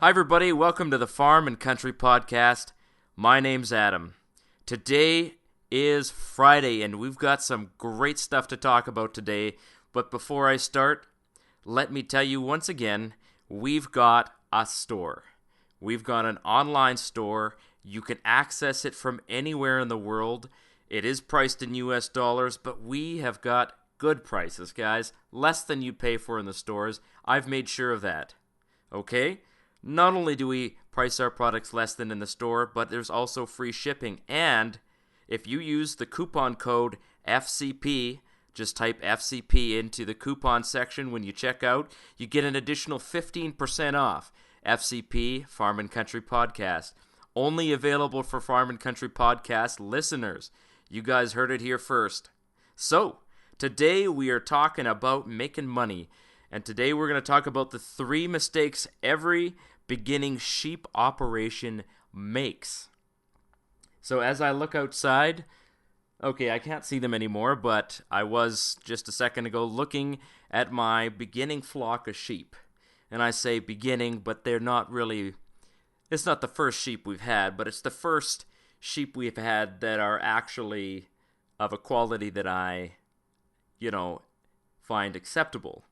Hi everybody, welcome to the Farm and Country Podcast. My name's Adam. Today is Friday and we've got some great stuff to talk about today. But before I start, let me tell you once again, we've got a store. We've got an online store. You can access it from anywhere in the world. It is priced in US dollars, but we have got good prices, guys. Less than you pay for in the stores. I've made sure of that. Okay? Not only do we price our products less than in the store, but there's also free shipping. And if you use the coupon code FCP, just type FCP into the coupon section when you check out, you get an additional 15% off. FCP, Farm and Country Podcast. Only available for Farm and Country Podcast listeners. You guys heard it here first. So, today we are talking about making money. And today we're going to talk about the 3 mistakes every beginning sheep operation makes. So as I look outside, okay, I can't see them anymore, but I was just a second ago looking at my beginning flock of sheep. And I say beginning, but they're not really, it's not the first sheep we've had, but it's the first sheep we've had that are actually of a quality that I, find acceptable.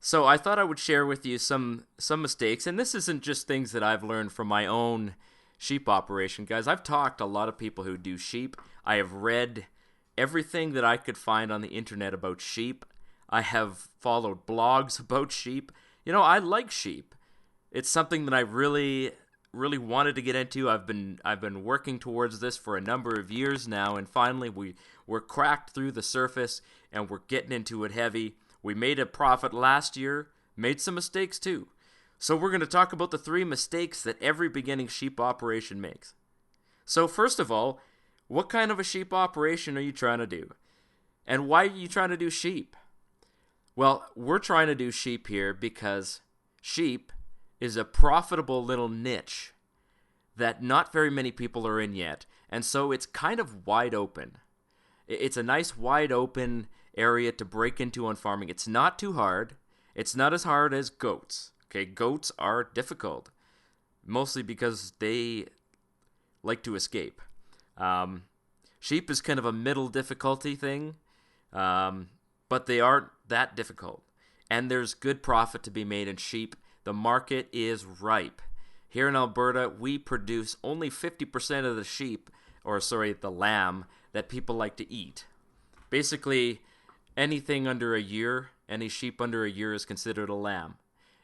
So I thought I would share with you some mistakes, and this isn't just things that I've learned from my own sheep operation, guys. I've talked to a lot of people who do sheep. I have read everything that I could find on the internet about sheep. I have followed blogs about sheep. I like sheep. It's something that I really wanted to get into. I've been working towards this for a number of years now, and finally we're cracked through the surface and we're getting into it heavy. We made a profit last year, made some mistakes too. So we're going to talk about the 3 mistakes that every beginning sheep operation makes. So first of all, what kind of a sheep operation are you trying to do? And why are you trying to do sheep? Well, we're trying to do sheep here because sheep is a profitable little niche that not very many people are in yet. And so it's kind of wide open. It's a nice wide open area to break into on farming. It's not too hard. It's not as hard as goats. Okay, goats are difficult, mostly because they like to escape. Sheep is kind of a middle difficulty thing, but they aren't that difficult. And there's good profit to be made in sheep. The market is ripe. Here in Alberta, we produce only 50% of the lamb that people like to eat. Basically, anything under a year, any sheep under a year is considered a lamb.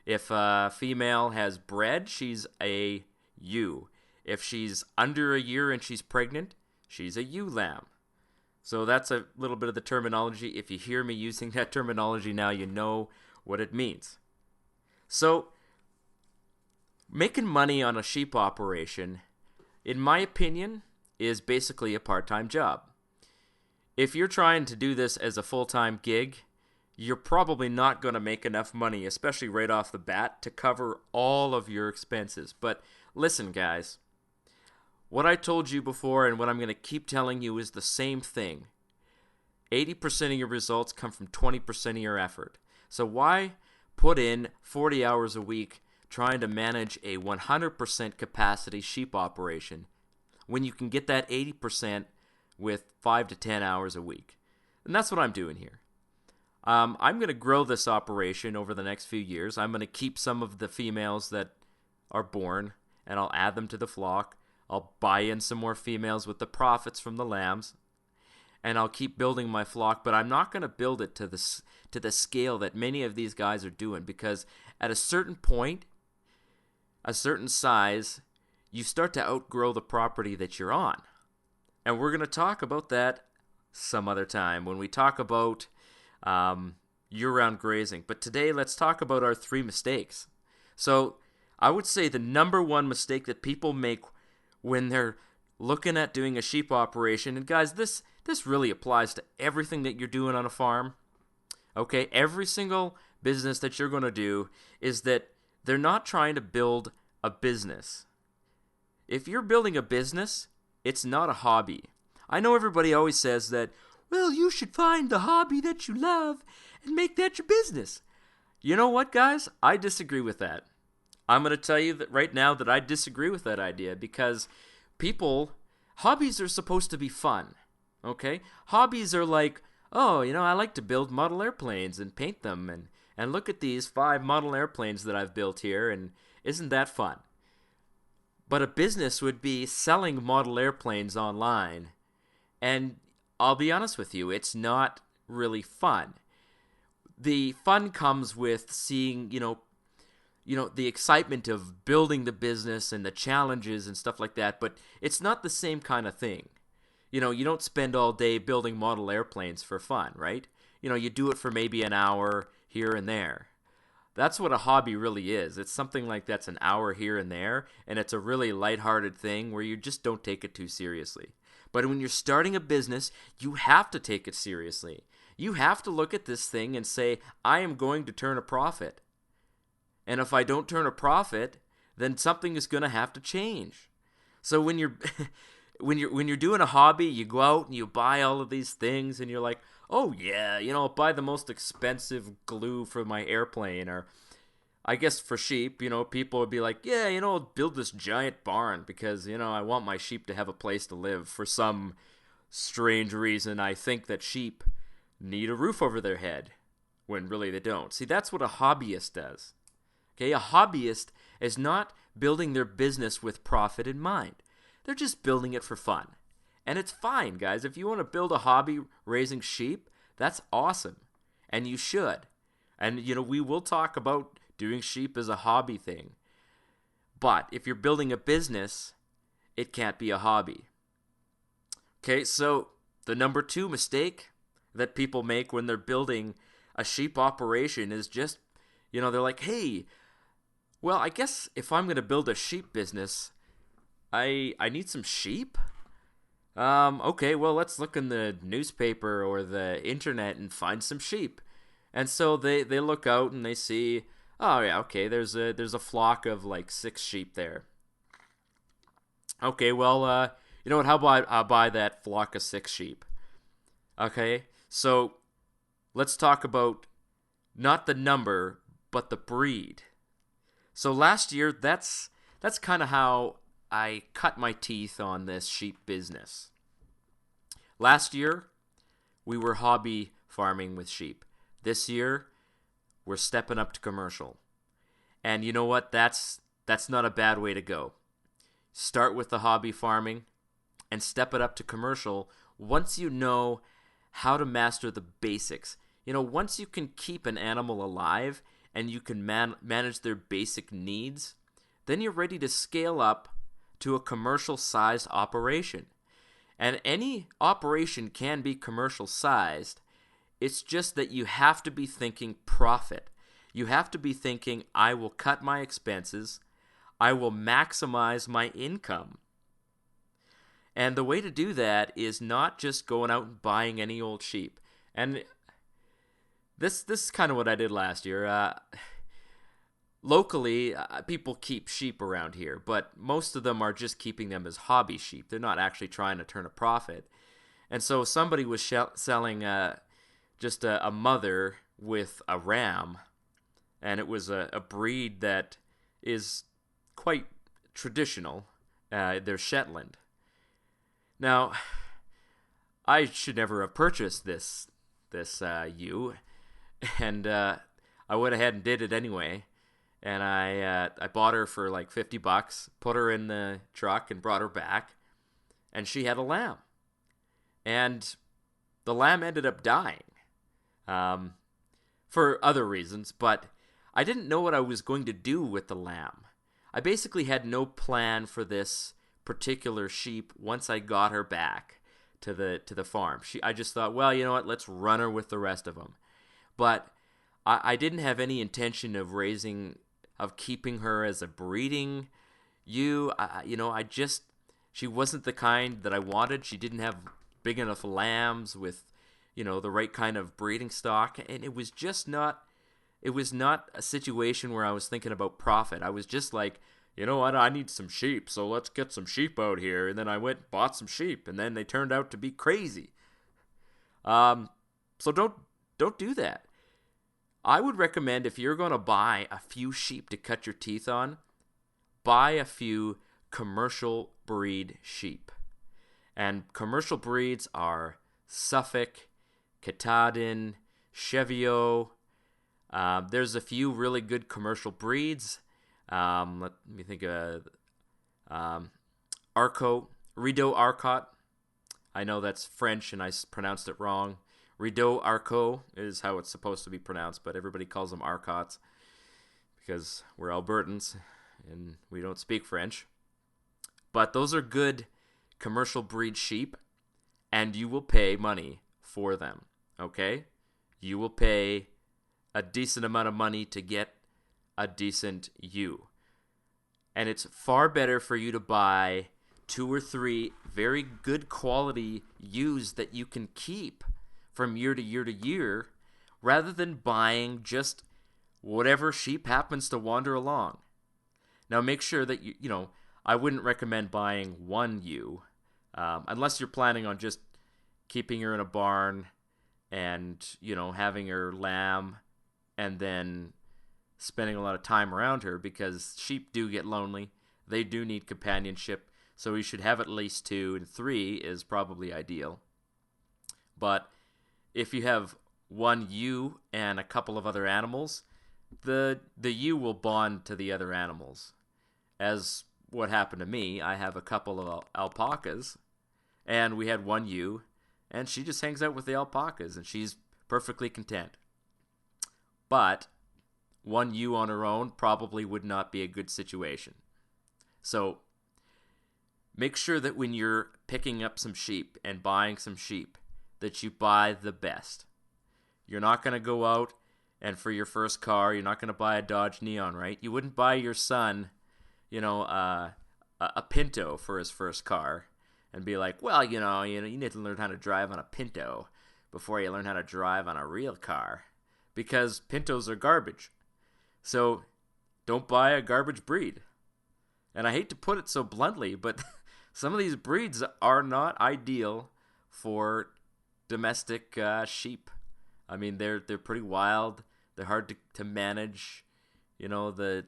If a female has bred, she's a ewe. If she's under a year and she's pregnant, she's a ewe lamb. So that's a little bit of the terminology. If you hear me using that terminology now, you know what it means. So, making money on a sheep operation, in my opinion, is basically a part-time job. If you're trying to do this as a full-time gig, you're probably not going to make enough money, especially right off the bat, to cover all of your expenses. But listen, guys, what I told you before and what I'm going to keep telling you is the same thing. 80% of your results come from 20% of your effort. So why put in 40 hours a week trying to manage a 100% capacity sheep operation when you can get that 80% with 5 to 10 hours a week? And that's what I'm doing here. I'm going to grow this operation over the next few years. I'm going to keep some of the females that are born, and I'll add them to the flock. I'll buy in some more females with the profits from the lambs, and I'll keep building my flock, but I'm not going to build it to the scale that many of these guys are doing, because at a certain point, a certain size, you start to outgrow the property that you're on. And we're going to talk about that some other time when we talk about year-round grazing. But today, let's talk about our 3 mistakes. So I would say the number 1 mistake that people make when they're looking at doing a sheep operation, and guys, this really applies to everything that you're doing on a farm. Okay, every single business that you're going to do is that they're not trying to build a business. If you're building a business, it's not a hobby. I know everybody always says that, well, you should find the hobby that you love and make that your business. You know what, guys? I disagree with that. I'm going to tell you that right now that I disagree with that idea because hobbies are supposed to be fun, okay? Hobbies are like, oh, I like to build model airplanes and paint them and look at these 5 model airplanes that I've built here, and isn't that fun? But a business would be selling model airplanes online, and I'll be honest with you, it's not really fun. The fun comes with seeing, the excitement of building the business and the challenges and stuff like that, but it's not the same kind of thing. You don't spend all day building model airplanes for fun, right? You do it for maybe an hour here and there. That's what a hobby really is. It's something like that's an hour here and there, and it's a really lighthearted thing where you just don't take it too seriously. But when you're starting a business, you have to take it seriously. You have to look at this thing and say, I am going to turn a profit. And if I don't turn a profit, then something is going to have to change. So when you're when you're doing a hobby, you go out and you buy all of these things and you're like, "Oh yeah, I'll buy the most expensive glue for my airplane." Or I guess for sheep, people would be like, "Yeah, I'll build this giant barn because, I want my sheep to have a place to live. For some strange reason, I think that sheep need a roof over their head when really they don't." See, that's what a hobbyist does. Okay, a hobbyist is not building their business with profit in mind. They're just building it for fun. And it's fine, guys. If you want to build a hobby raising sheep, that's awesome. And you should. And, we will talk about doing sheep as a hobby thing. But if you're building a business, it can't be a hobby. Okay, so the number 2 mistake that people make when they're building a sheep operation is just, they're like, hey, well, I guess if I'm going to build a sheep business, I need some sheep? Okay, well, let's look in the newspaper or the internet and find some sheep. And so they look out and they see, oh yeah, okay, there's a flock of like 6 sheep there. Okay, well, you know what, how about I buy that flock of 6 sheep? Okay, so let's talk about not the number, but the breed. So last year, that's kind of how I cut my teeth on this sheep business. Last year, we were hobby farming with sheep. This year, we're stepping up to commercial. And you know what? That's not a bad way to go. Start with the hobby farming and step it up to commercial once you know how to master the basics. Once you can keep an animal alive and you can manage their basic needs, then you're ready to scale up to a commercial-sized operation. And any operation can be commercial-sized. It's just that you have to be thinking profit. You have to be thinking, I will cut my expenses. I will maximize my income. And the way to do that is not just going out and buying any old sheep. And this is kind of what I did last year. Locally, people keep sheep around here, but most of them are just keeping them as hobby sheep. They're not actually trying to turn a profit. And so somebody was selling just a mother with a ram, and it was a breed that is quite traditional. They're Shetland. Now, I should never have purchased this ewe, and I went ahead and did it anyway. And I bought her for like $50, put her in the truck and brought her back, and she had a lamb. And the lamb ended up dying for other reasons, but I didn't know what I was going to do with the lamb. I basically had no plan for this particular sheep once I got her back to the farm. I just thought, well, you know what, let's run her with the rest of them. But I didn't have any intention of keeping her as a breeding ewe. She wasn't the kind that I wanted. She didn't have big enough lambs with, the right kind of breeding stock. And it was not a situation where I was thinking about profit. I was just like, you know what, I need some sheep, so let's get some sheep out here. And then I went and bought some sheep, and then they turned out to be crazy. So don't do that. I would recommend, if you're going to buy a few sheep to cut your teeth on, buy a few commercial breed sheep. And commercial breeds are Suffolk, Katahdin, Cheviot. There's a few really good commercial breeds. Let me think of Arcot, Rideau Arcot. I know that's French and I pronounced it wrong. Rideau Arcot is how it's supposed to be pronounced, but everybody calls them Arcots because we're Albertans and we don't speak French. But those are good commercial breed sheep, and you will pay money for them, okay? You will pay a decent amount of money to get a decent ewe. And it's far better for you to buy 2 or 3 very good quality ewes that you can keep from year to year to year, rather than buying just whatever sheep happens to wander along. Now make sure that I wouldn't recommend buying one ewe, unless you're planning on just keeping her in a barn and, having her lamb and then spending a lot of time around her, because sheep do get lonely. They do need companionship, so you should have at least 2, and 3 is probably ideal. But if you have one ewe and a couple of other animals, the ewe will bond to the other animals. As what happened to me, I have a couple of alpacas, and we had one ewe, and she just hangs out with the alpacas, and she's perfectly content. But one ewe on her own probably would not be a good situation. So make sure that when you're picking up some sheep and buying some sheep, that you buy the best. You're not going to go out and for your first car, you're not going to buy a Dodge Neon, right? You wouldn't buy your son, a Pinto for his first car and be like, well, you need to learn how to drive on a Pinto before you learn how to drive on a real car, because Pintos are garbage. So don't buy a garbage breed. And I hate to put it so bluntly, but some of these breeds are not ideal for domestic sheep. I mean, they're pretty wild. They're hard to manage. They're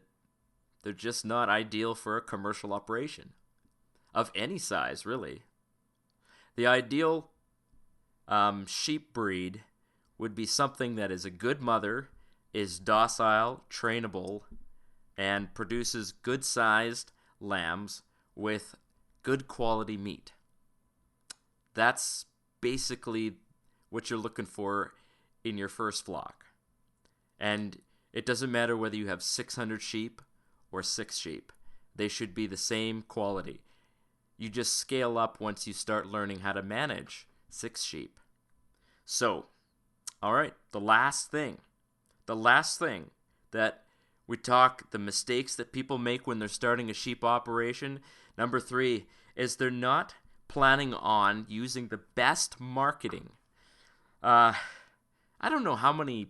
just not ideal for a commercial operation of any size, really. The ideal sheep breed would be something that is a good mother, is docile, trainable, and produces good-sized lambs with good quality meat. That's basically what you're looking for in your first flock. And it doesn't matter whether you have 600 sheep or 6 sheep. They should be the same quality. You just scale up once you start learning how to manage 6 sheep. So, all right, the last thing that we talk, the mistakes that people make when they're starting a sheep operation. Number 3 is they're not planning on using the best marketing. I don't know how many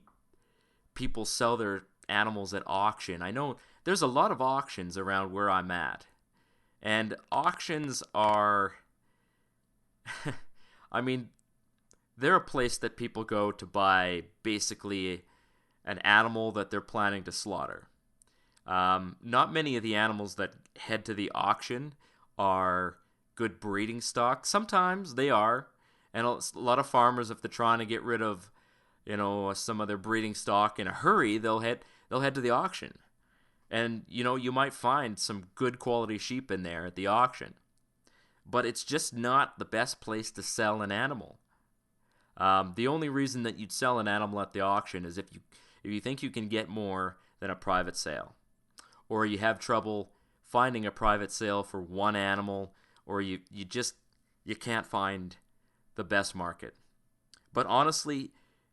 people sell their animals at auction. I know there's a lot of auctions around where I'm at. And auctions are, they're a place that people go to buy basically an animal that they're planning to slaughter. Not many of the animals that head to the auction are good breeding stock. Sometimes they are, and a lot of farmers, if they're trying to get rid of, some of their breeding stock in a hurry, they'll head to the auction, and you might find some good quality sheep in there at the auction, but it's just not the best place to sell an animal. The only reason that you'd sell an animal at the auction is if you think you can get more than a private sale, or you have trouble finding a private sale for one animal, or you can't find the best market. But honestly,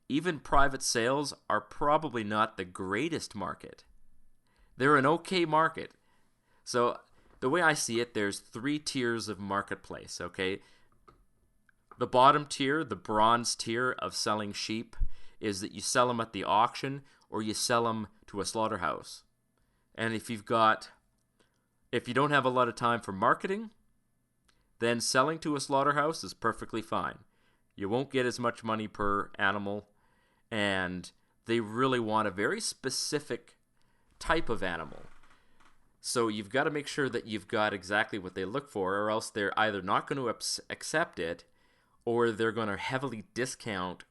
even private sales are probably not the greatest market. They're an okay market. So the way I see it, there's 3 tiers of marketplace, okay? The bottom tier, the bronze tier of selling sheep, is that you sell them at the auction or you sell them to a slaughterhouse. And if you don't have a lot of time for marketing, then selling to a slaughterhouse is perfectly fine. You won't get as much money per animal, and they really want a very specific type of animal. So you've got to make sure that you've got exactly what they look for, or else they're either not going to accept it, or they're going to heavily discount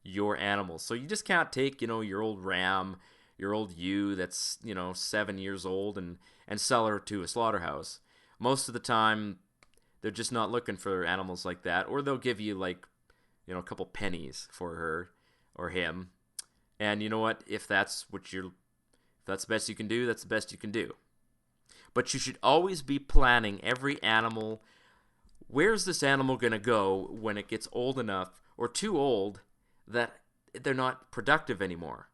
your animals. So you just can't take, your old ram, your old ewe that's, 7 years old and sell her to a slaughterhouse. Most of the time, they're just not looking for animals like that, or they'll give you like, a couple pennies for her or him. And you know what? If that's the best you can do, that's the best you can do. But you should always be planning every animal. Where's this animal going to go when it gets old enough or too old that they're not productive anymore?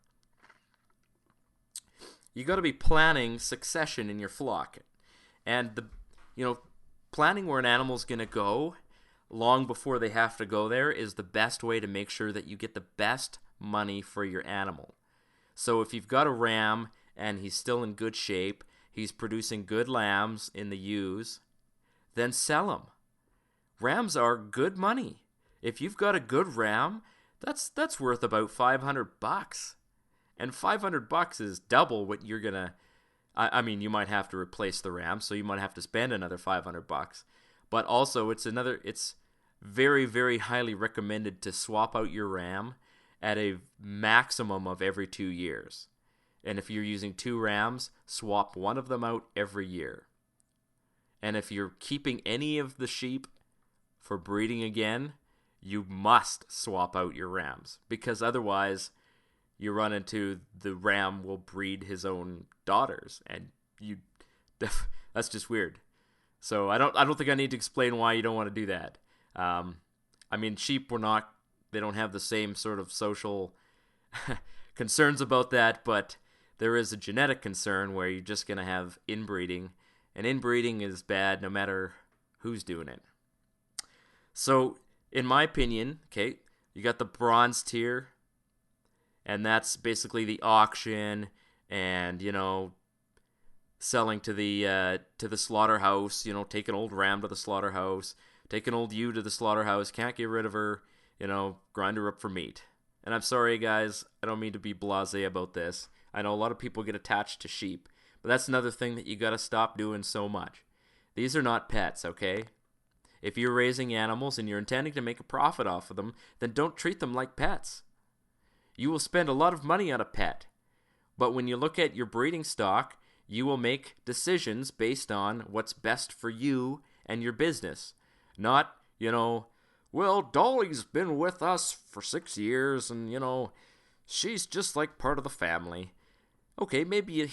You got to be planning succession in your flock. And planning where an animal's going to go long before they have to go there is the best way to make sure that you get the best money for your animal. So if you've got a ram and he's still in good shape, he's producing good lambs in the ewes, then sell him. Rams are good money. If you've got a good ram, that's worth about $500. And $500 is double what you're gonna. I mean, you might have to replace the ram, so you might have to spend another $500. But also, it's very, very highly recommended to swap out your ram at a maximum of every 2 years. And if you're using 2 rams, swap one of them out every year. And if you're keeping any of the sheep for breeding again, you must swap out your rams, because otherwise you run into the ram will breed his own daughters, and that's just weird. So I don't think I need to explain why you don't want to do that. I mean, sheep they don't have the same sort of social concerns about that, but there is a genetic concern where you're just going to have inbreeding, and inbreeding is bad no matter who's doing it. So, in my opinion, okay, you got the bronze tier, and that's basically the auction and, selling to the slaughterhouse, take an old ram to the slaughterhouse, take an old ewe to the slaughterhouse, can't get rid of her, grind her up for meat. And I'm sorry, guys, I don't mean to be blasé about this. I know a lot of people get attached to sheep, but that's another thing that you got to stop doing so much. These are not pets, okay? If you're raising animals and you're intending to make a profit off of them, then don't treat them like pets. You will spend a lot of money on a pet, but when you look at your breeding stock, you will make decisions based on what's best for you and your business. Not, well, Dolly's been with us for 6 years and, she's just like part of the family. Okay, maybe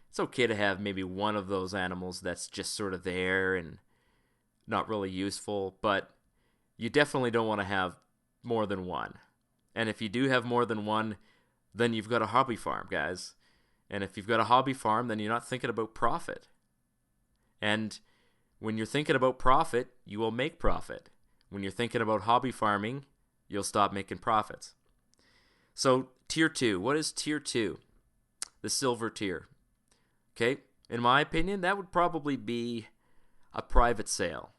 it's okay to have maybe one of those animals that's just sort of there and not really useful, but you definitely don't want to have more than one. And if you do have more than one, then you've got a hobby farm, guys. And if you've got a hobby farm, then you're not thinking about profit. And when you're thinking about profit, you will make profit. When you're thinking about hobby farming, you'll stop making profits. So, tier 2. What is tier 2? The silver tier. Okay, in my opinion, that would probably be a private sale.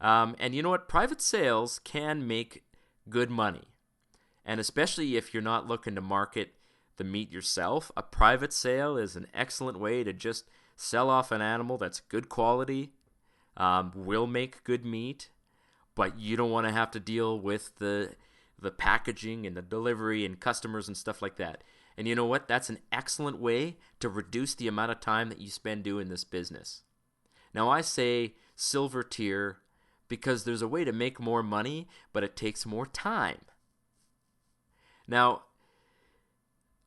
And you know what? Private sales can make good money. And especially if you're not looking to market the meat yourself, a private sale is an excellent way to just sell off an animal that's good quality, will make good meat, but you don't want to have to deal with the packaging and the delivery and customers and stuff like that. And you know what? That's an excellent way to reduce the amount of time that you spend doing this business. Now, I say silver tier because there's a way to make more money, but it takes more time. Now,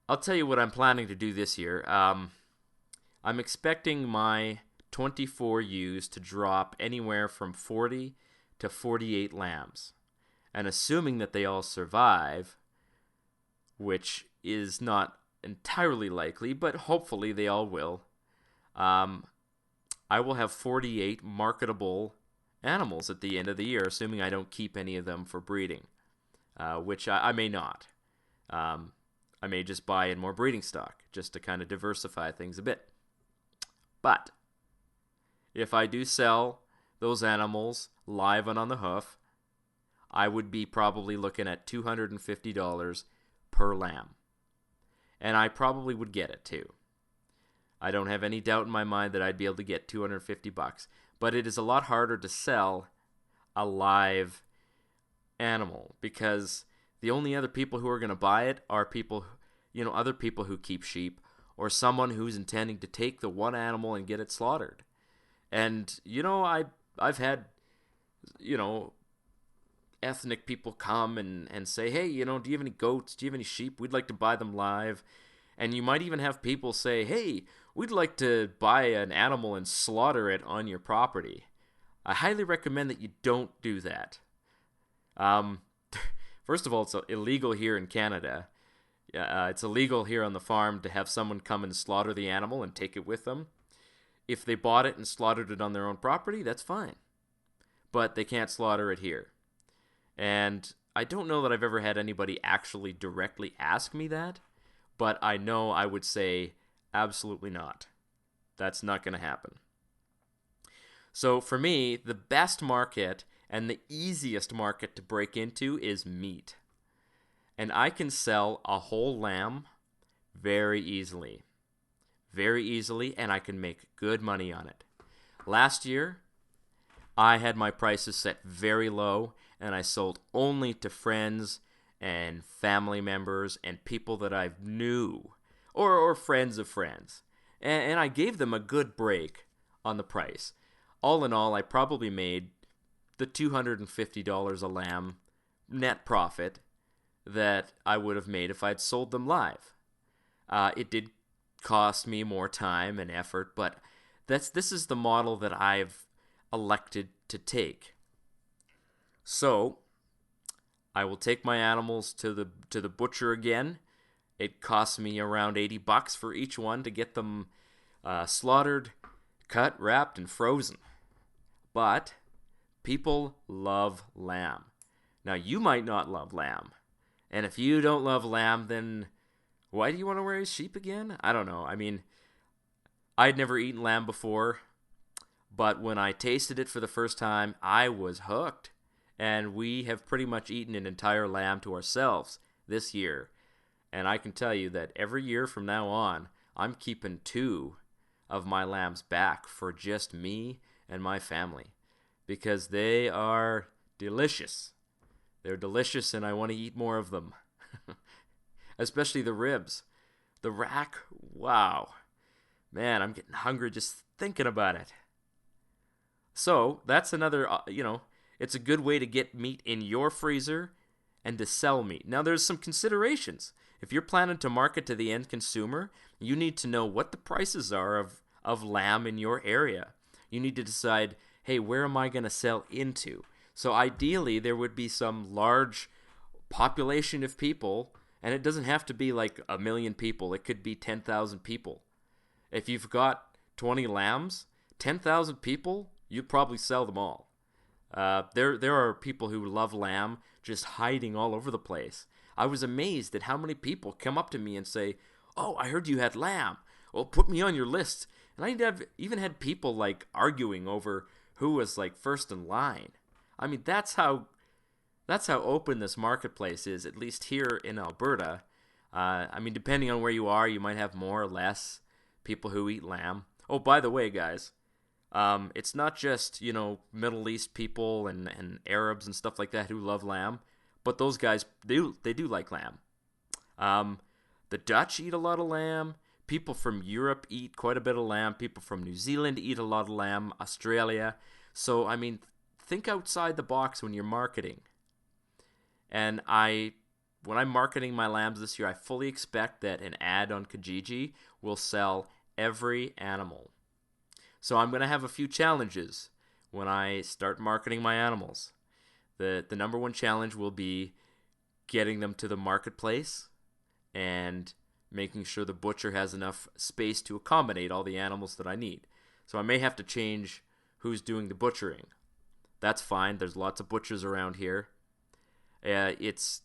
I'll tell you what I'm planning to do this year. I'm expecting my 24 ewes to drop anywhere from 40 to 48 lambs. And assuming that they all survive, which is not entirely likely, but hopefully they all will, I will have 48 marketable animals at the end of the year, assuming I don't keep any of them for breeding, which I may not. I may just buy in more breeding stock, just to kind of diversify things a bit. But if I do sell those animals live and on the hoof, I would be probably looking at $250 per lamb. and I probably would get it too. I don't have any doubt in my mind that I'd be able to get $250, but it is a lot harder to sell a live animal because the only other people who are going to buy it are people, other people who keep sheep or someone who's intending to take the one animal and get it slaughtered. And, I've had, ethnic people come and say, hey, do you have any goats? Do you have any sheep? We'd like to buy them live. And you might even have people say, hey, we'd like to buy an animal and slaughter it on your property. I highly recommend that you don't do that. First of all, it's illegal here in Canada. It's illegal here on the farm to have someone come and slaughter the animal and take it with them. If they bought it and slaughtered it on their own property, that's fine. But they can't slaughter it here. And I don't know that I've ever had anybody actually directly ask me that, but I know I would say absolutely not. That's not going to happen. So for me, the best market and the easiest market to break into is meat. And I can sell a whole lamb very easily. Very easily, and I can make good money on it. Last year, I had my prices set very low, and I sold only to friends and family members and people that I knew, or friends of friends. And I gave them a good break on the price. All in all, I probably made the $250 a lamb net profit that I would have made if I'd sold them live. It did cost me more time and effort, but this is the model that I've elected to take. So I will take my animals to the butcher again. It costs me around $80 for each one to get them slaughtered, cut, wrapped, and frozen. But people love lamb. Now, you might not love lamb. And if you don't love lamb, then why do you want to raise sheep again? I don't know. I mean, I'd never eaten lamb before, but when I tasted it for the first time, I was hooked. And we have pretty much eaten an entire lamb to ourselves this year. And I can tell you that every year from now on, I'm keeping 2 of my lambs back for just me and my family. Because they are delicious. They're delicious and I want to eat more of them. Especially the ribs. The rack, wow. Man, I'm getting hungry just thinking about it. So, that's another, it's a good way to get meat in your freezer and to sell meat. Now, there's some considerations. If you're planning to market to the end consumer, you need to know what the prices are of lamb in your area. You need to decide, hey, where am I going to sell into? So ideally, there would be some large population of people, and it doesn't have to be like 1 million people. It could be 10,000 people. If you've got 20 lambs, 10,000 people, you'd probably sell them all. There are people who love lamb just hiding all over the place. I was amazed at how many people come up to me and say, oh, I heard you had lamb. Well, put me on your list. And I even had people like arguing over who was like first in line. I mean, that's how open this marketplace is, at least here in Alberta. I mean, depending on where you are, you might have more or less people who eat lamb. Oh, by the way, guys, it's not just, Middle East people and Arabs and stuff like that who love lamb, but those guys, they do like lamb. The Dutch eat a lot of lamb. People from Europe eat quite a bit of lamb. People from New Zealand eat a lot of lamb. Australia. So, I mean, think outside the box when you're marketing. And when I'm marketing my lambs this year, I fully expect that an ad on Kijiji will sell every animal. So I'm going to have a few challenges when I start marketing my animals. The number one challenge will be getting them to the marketplace and making sure the butcher has enough space to accommodate all the animals that I need. So I may have to change who's doing the butchering. That's fine. There's lots of butchers around here. It's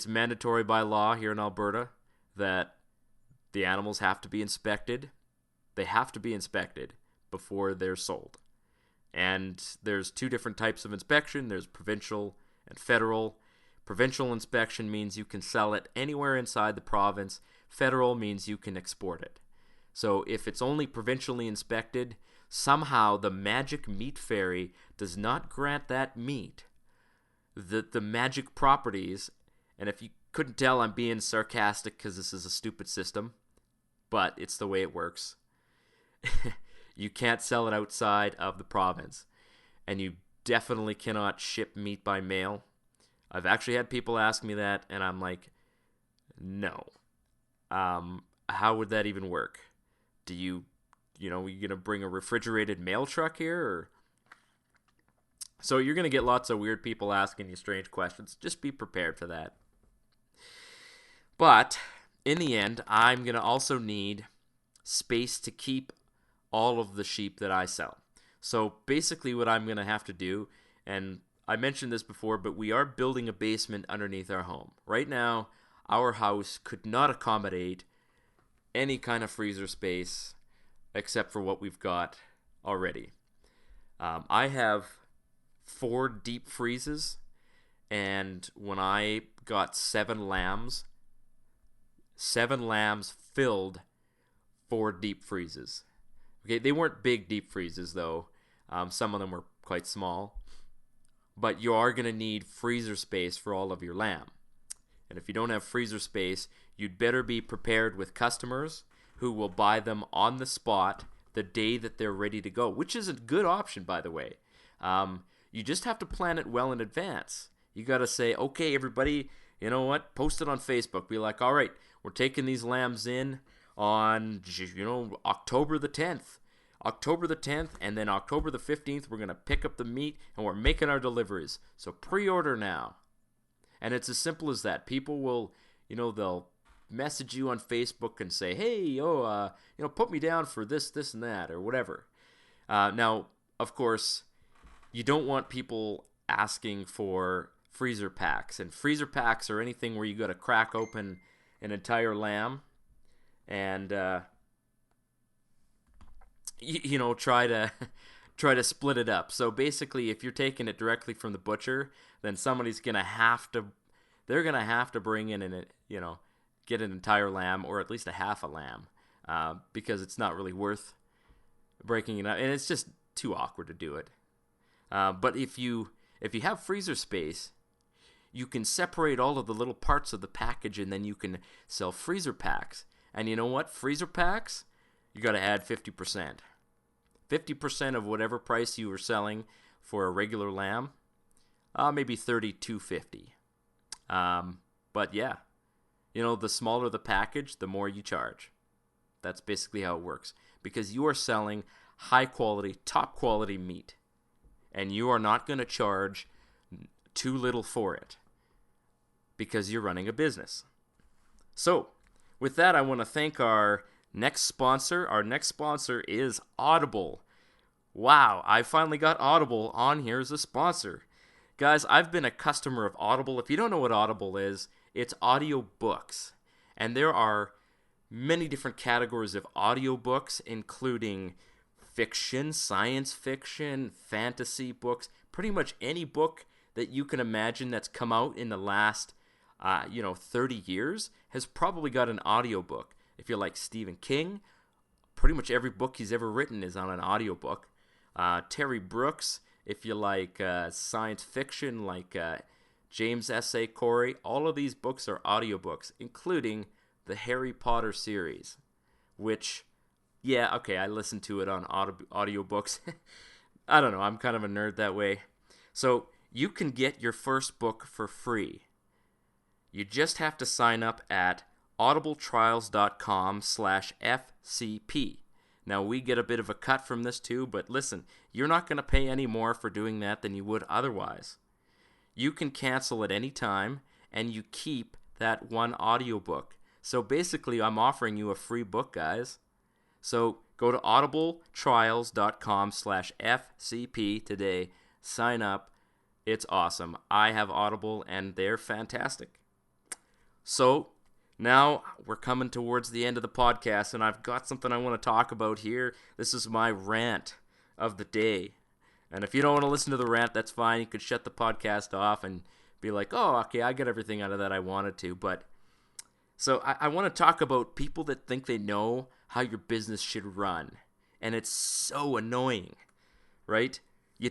mandatory by law here in Alberta that the animals have to be inspected. They have to be inspected before they're sold. And there's 2 different types of inspection. There's provincial and federal. Provincial inspection means you can sell it anywhere inside the province Federal means you can export it. So if it's only provincially inspected, somehow the magic meat fairy does not grant that meat the magic properties. And if you couldn't tell, I'm being sarcastic because this is a stupid system, but it's the way it works. You can't sell it outside of the province, and you definitely cannot ship meat by mail. I've actually had people ask me that, and I'm like, no. How would that even work? Do you gonna bring a refrigerated mail truck here? Or... So you're gonna get lots of weird people asking you strange questions. Just be prepared for that. But in the end, I'm gonna also need space to keep all of the sheep that I sell. So basically what I'm going to have to do, and I mentioned this before, but we are building a basement underneath our home. Right now, our house could not accommodate any kind of freezer space except for what we've got already. I have 4 deep freezes, and when I got 7 lambs filled 4 deep freezes. Okay, they weren't big deep freezes, though. Some of them were quite small. But you are going to need freezer space for all of your lamb. And if you don't have freezer space, you'd better be prepared with customers who will buy them on the spot the day that they're ready to go, which is a good option, by the way. You just have to plan it well in advance. You got to say, okay, everybody, you know what? Post it on Facebook. Be like, all right, we're taking these lambs in on, October the 10th. October the 10th, and then October the 15th, we're going to pick up the meat, and we're making our deliveries. So pre-order now. And it's as simple as that. People will, they'll message you on Facebook and say, hey, put me down for this, and that, or whatever. Now, of course, you don't want people asking for freezer packs. And freezer packs are anything where you got to crack open an entire lamb and try to split it up. So basically, if you're taking it directly from the butcher, then somebody's gonna have to bring in get an entire lamb or at least a half a lamb, because it's not really worth breaking it up, and it's just too awkward to do it. But if you have freezer space, you can separate all of the little parts of the package, and then you can sell freezer packs. And you know what? Freezer packs, you got to add 50%. 50% of whatever price you were selling for a regular lamb, maybe $32.50. But yeah, the smaller the package, the more you charge. That's basically how it works. Because you are selling high quality, top quality meat. And you are not going to charge too little for it. Because you're running a business. So, with that, I want to thank our next sponsor. Our next sponsor is Audible. Wow, I finally got Audible on here as a sponsor. Guys, I've been a customer of Audible. If you don't know what Audible is, it's audiobooks. And there are many different categories of audiobooks, including fiction, science fiction, fantasy books, pretty much any book that you can imagine that's come out in the last 30 years has probably got an audiobook. If you like Stephen King, pretty much every book he's ever written is on an audiobook. Terry Brooks, if you like science fiction like James S.A. Corey, all of these books are audiobooks, including the Harry Potter series, which, I listen to it on audiobooks. I don't know, I'm kind of a nerd that way. So you can get your first book for free. You just have to sign up at audibletrials.com/FCP. Now, we get a bit of a cut from this too, but listen, you're not going to pay any more for doing that than you would otherwise. You can cancel at any time, and you keep that one audiobook. So basically, I'm offering you a free book, guys. So go to audibletrials.com/FCP today. Sign up. It's awesome. I have Audible, and they're fantastic. So now we're coming towards the end of the podcast, and I've got something I want to talk about here. This is my rant of the day. And if you don't want to listen to the rant, that's fine. You could shut the podcast off and be like, oh, okay, I got everything out of that I wanted to. But So I want to talk about people that think they know how your business should run. And it's so annoying, right? You,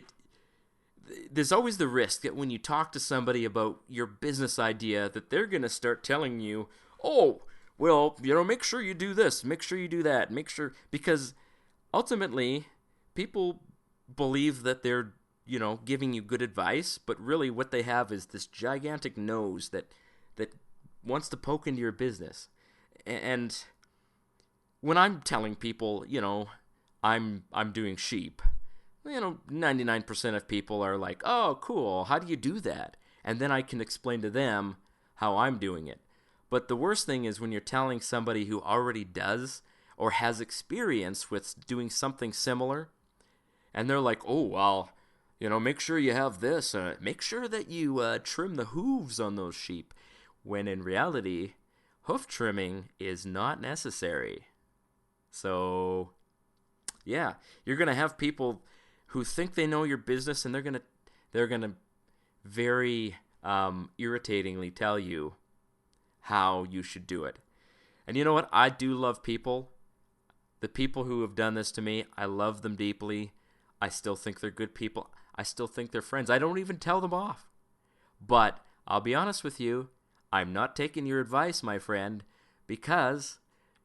there's always the risk that when you talk to somebody about your business idea that they're going to start telling you, oh, well, make sure you do this, make sure you do that, make sure, because ultimately people believe that they're, giving you good advice, but really what they have is this gigantic nose that wants to poke into your business. And when I'm telling people, I'm doing sheep, 99% of people are like, oh, cool, how do you do that? And then I can explain to them how I'm doing it. But the worst thing is when you're telling somebody who already does or has experience with doing something similar, and they're like, oh, well, make sure you have this, make sure that you trim the hooves on those sheep, when in reality, hoof trimming is not necessary. So, yeah, you're going to have people who think they know your business, and they're gonna very irritatingly tell you how you should do it. And you know what? I do love people. The people who have done this to me, I love them deeply. I still think they're good people. I still think they're friends. I don't even tell them off. But I'll be honest with you, I'm not taking your advice, my friend, because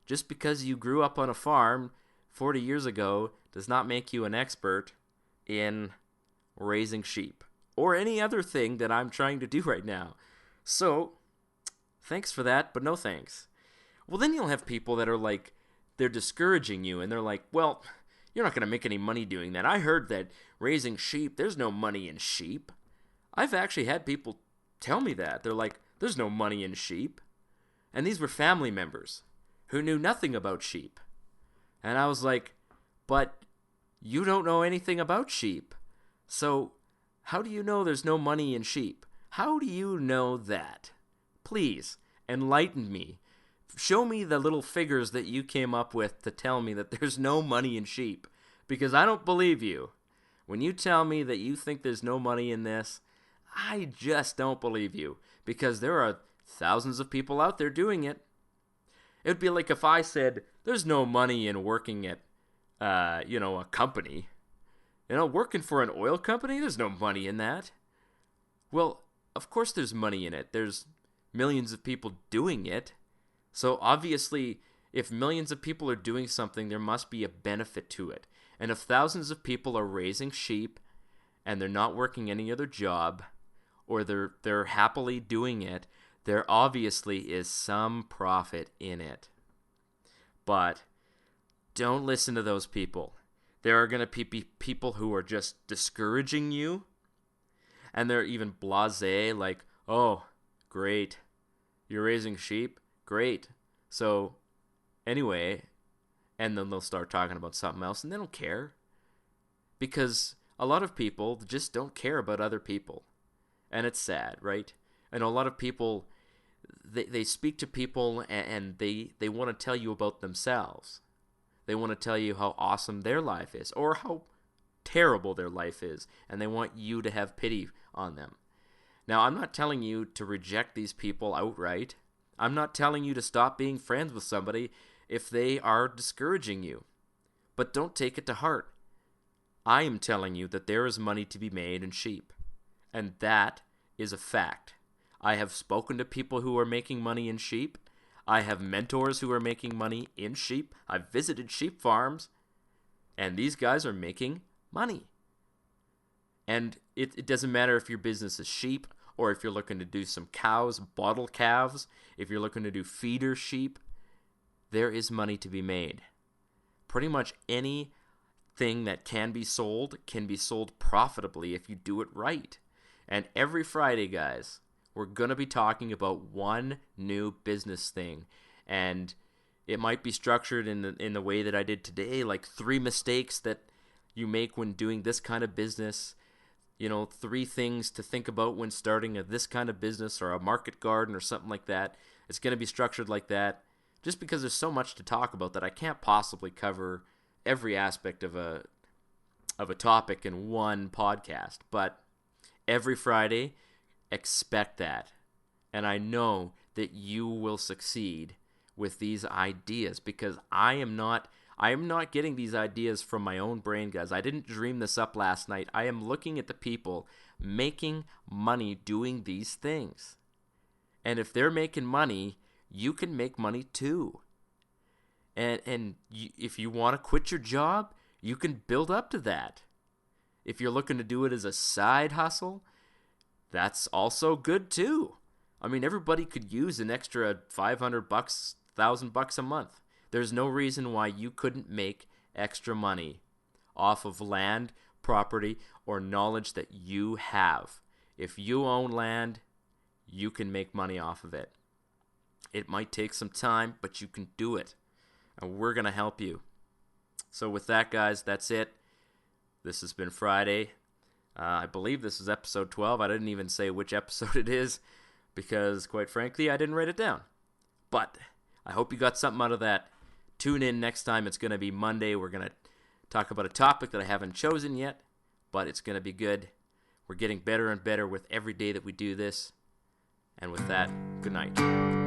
just because you grew up on a farm 40 years ago does not make you an expert in raising sheep or any other thing that I'm trying to do right now. So, thanks for that, but no thanks. Well, then you'll have people that are like, they're discouraging you, and they're like, well, you're not going to make any money doing that. I heard that raising sheep, there's no money in sheep. I've actually had people tell me that. They're like, there's no money in sheep. And these were family members who knew nothing about sheep. And I was like, but you don't know anything about sheep. So how do you know there's no money in sheep? How do you know that? Please, enlighten me. Show me the little figures that you came up with to tell me that there's no money in sheep. Because I don't believe you. When you tell me that you think there's no money in this, I just don't believe you. Because there are thousands of people out there doing it. It would be like if I said, there's no money in working at a company. Working for an oil company, there's no money in that. Well, of course there's money in it. There's millions of people doing it. So obviously, if millions of people are doing something, there must be a benefit to it. And if thousands of people are raising sheep and they're not working any other job, or they're happily doing it, there obviously is some profit in it. But don't listen to those people. There are going to be people who are just discouraging you, and they're even blasé, like, oh, great, you're raising sheep? Great. So, anyway, and then they'll start talking about something else, and they don't care. Because a lot of people just don't care about other people. And it's sad, right? And a lot of people, they speak to people, and they want to tell you about themselves. They want to tell you how awesome their life is, or how terrible their life is, and they want you to have pity on them. Now, I'm not telling you to reject these people outright. I'm not telling you to stop being friends with somebody if they are discouraging you. But don't take it to heart. I am telling you that there is money to be made in sheep, and that is a fact. I have spoken to people who are making money in sheep. I have mentors who are making money in sheep. I've visited sheep farms, and these guys are making money. And it doesn't matter if your business is sheep, or if you're looking to do some cows, bottle calves, if you're looking to do feeder sheep, there is money to be made. Pretty much anything that can be sold profitably if you do it right. And every Friday, guys, we're going to be talking about one new business thing. And it might be structured in the way that I did today, like 3 mistakes that you make when doing this kind of business. 3 things to think about when starting this kind of business, or a market garden or something like that. It's going to be structured like that just because there's so much to talk about that I can't possibly cover every aspect of a topic in one podcast. But every Friday, expect that. And I know that you will succeed with these ideas, because I am not getting these ideas from my own brain, guys. I didn't dream this up last night. I am looking at the people making money doing these things. And if they're making money, you can make money too. And if you want to quit your job, you can build up to that. If you're looking to do it as a side hustle, that's also good too. I mean, everybody could use an extra $500, $1,000 a month. There's no reason why you couldn't make extra money off of land, property, or knowledge that you have. If you own land, you can make money off of it. It might take some time, but you can do it. And we're going to help you. So with that, guys, that's it. This has been Friday. I believe this is episode 12. I didn't even say which episode it is because, quite frankly, I didn't write it down. But I hope you got something out of that. Tune in next time. It's going to be Monday. We're going to talk about a topic that I haven't chosen yet, but it's going to be good. We're getting better and better with every day that we do this. And with that, good night.